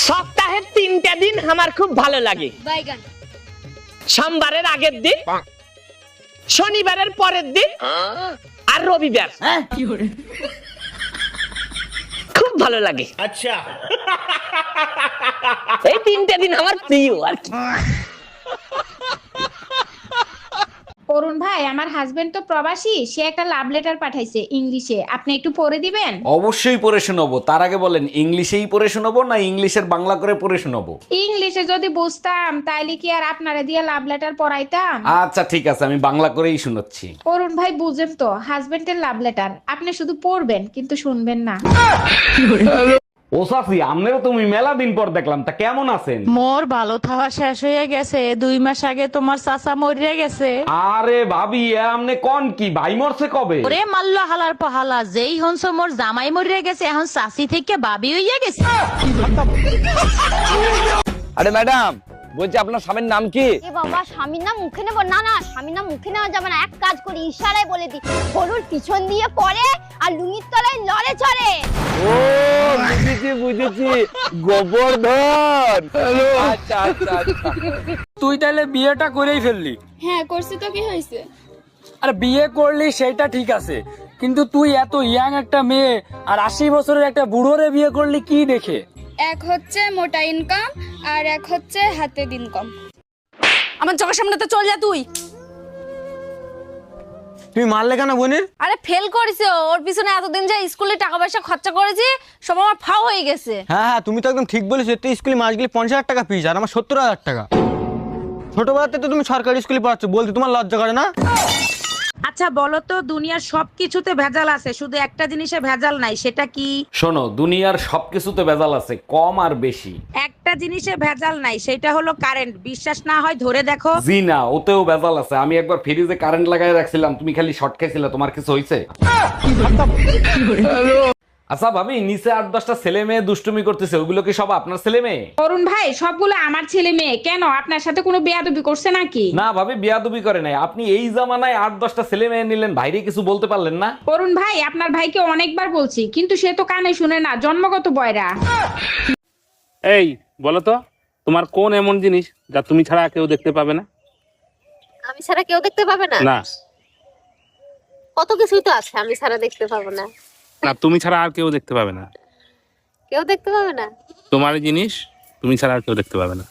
সপ্তাহের 3টা দিন আমার খুব ভালো লাগে। সোমবারের আগের দিন, শনিবারের পরের দিন আর রবিবার। খুব ভালো লাগে। আচ্ছা, এই 3টা দিন আমার প্রিয় আর কি। অরুণ ভাই, আমার হাজবেন্ড তো প্রবাসী, সে একটা লাভ লেটার পাঠাইছে ইংলিশে, আপনি একটু পড়ে দিবেন? অবশ্যই পড়ে শোনাবো। তার আগে বলেন, ইংলিশেই পড়ে শোনাবো না ইংলিশের বাংলা করে পড়ে শোনাবো? ইংলিশে যদি বুঝতাম তাইলে কি আর আপনারে দিয়ে লাভ লেটার পড়াইতাম? আচ্ছা ঠিক আছে, আমি বাংলা করেই শোনাচ্ছি। অরুণ ভাই, বুঝেন তো, হাজবেন্ডের লাভ লেটার, আপনি শুধু পড়বেন কিন্তু শুনবেন না। ও সাফি, আমনেরও তুমি মেলা দিন পর দেখলাম, তা কেমন আছেন? মোর ভালো থাওয়া শেষ হয়ে গেছে, 2 মাস আগে তোমার চাচা মরিয়া গেছে। আরে ভাবি, আমনে কোন কি ভাই মরছে কবে? ওরে মাল্লা হালার পহালা, যেই হনস মোর জামাই মরিয়া গেছে, এখন চাচি থেকে বাবি হইয়া গেছে। আরে ম্যাডাম, বলছি আপনার স্বামীর নাম কি? এ বাবা, স্বামীর নাম মুখে নেব না? না, স্বামীর নাম মুখে নেওয়া যাবে না। এক কাজ করি, ইশারায় বলে দি, গরুর পিছন দিয়ে পড়ে আর লুঙ্গির তলায় লড়ে চড়ে। ও বুঝেছি, গোবর্ধন। আচ্ছা আচ্ছা আচ্ছা। তুই তাহলে বিয়েটা করেই ফেললি? হ্যাঁ করছি তো, কি হয়েছে? আর বিয়ে করলি সেটা ঠিক আছে, কিন্তু তুই এত ইয়াং একটা মেয়ে আর 80 বছরের একটা বুড়োরে বিয়ে করলি কি দেখে? এক হচ্ছে মোটা ইনকাম আর এক হচ্ছে হাতে দিন কম। আমার চোখের সামনে তো চল যা তুই। তুমি মারলে কেন বোনের? আরে ফেল করেছে, ওর পিছনে এতদিন যে স্কুলে টাকা পয়সা খরচা করেছি, সব আমার ফাও হয়ে গেছে। হ্যাঁ হ্যাঁ, তুমি তো একদম ঠিক বলেছো। একটা স্কুলে মাস গেলে 50,000 টাকা ফিস, আর আমার 70,000 টাকা। ছোটবেলাতে তো তুমি সরকারি স্কুলে পড়াচ্ছ, বলতে তোমার লজ্জা করে না? আচ্ছা বলো তো, দুনিয়ার সবকিছুতে ভেজাল আছে, শুধু একটা জিনিসে ভেজাল নাই, সেটা কি? শোনো, দুনিয়ার সবকিছুতে ভেজাল আছে, কম আর বেশি। একটা জিনিসে ভেজাল নাই, সেটা হলো কারেন্ট। বিশ্বাস না হয় ধরে দেখো। জি না, ওতেও ভেজাল আছে। আমি একবার ফ্রিজে কারেন্ট লাগাই রাখছিলাম, তুমি খালি শর্ট খাইছিলে, তোমার কিছু হইছে? আচ্ছা ভাবি, নিচে 8-10টা ছেলে মেয়ে দুষ্টুমি করতেছে, ওগুলো কি সব আপনার ছেলে মেয়ে? অরুণ ভাই, সবগুলো আমার ছেলে মেয়ে। কেন, আপনার সাথে কোনো বেয়াদবি করছে নাকি? না ভাবি, বিয়াদবি করে নাই। আপনি এই জামানায় 8-10টা ছেলে মেয়ে নিলেন, ভাইরে কিছু বলতে পারলেন না? অরুণ ভাই, আপনার ভাইকে অনেকবার বলছি, কিন্তু সে তো কানে শুনে না, জন্মগত বয়রা। এই বলো তো, তোমার কোন এমন জিনিস যা তুমি ছাড়া কেউ দেখতে পাবে না? আমি ছাড়া কেউ দেখতে পাবে না? না কত কিছুই তো আছে আমি ছাড়া দেখতে পাবো না। না, তুমি ছাড়া আর কেউ দেখতে পাবে না। কেউ দেখতে পাবে না? তোমার এই জিনিস তুমি ছাড়া আর কেউ দেখতে পাবে না।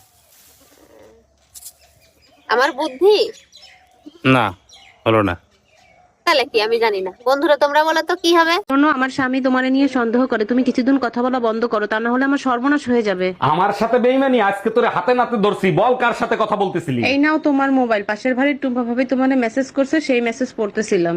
আমার বুদ্ধি? না, হলো না। তাহলে কি আমি জানি না? বন্ধুরা তোমরা বলো তো কি হবে? শোনো, আমার স্বামী তোমারে নিয়ে সন্দেহ করে, তুমি কিছুদিন কথা বলা বন্ধ করো, তা না হলে আমার সর্বনাশ হয়ে যাবে। আমার সাথে বেইমানি? আজকে তোরে হাতে নাতে ধরছি, বল কার সাথে কথা বলতেছিলি? এই নাও তোমার মোবাইল, পাশের বাড়ির টুম্পা ভাবি তোমারে মেসেজ করছে, সেই মেসেজ পড়তেছিলাম।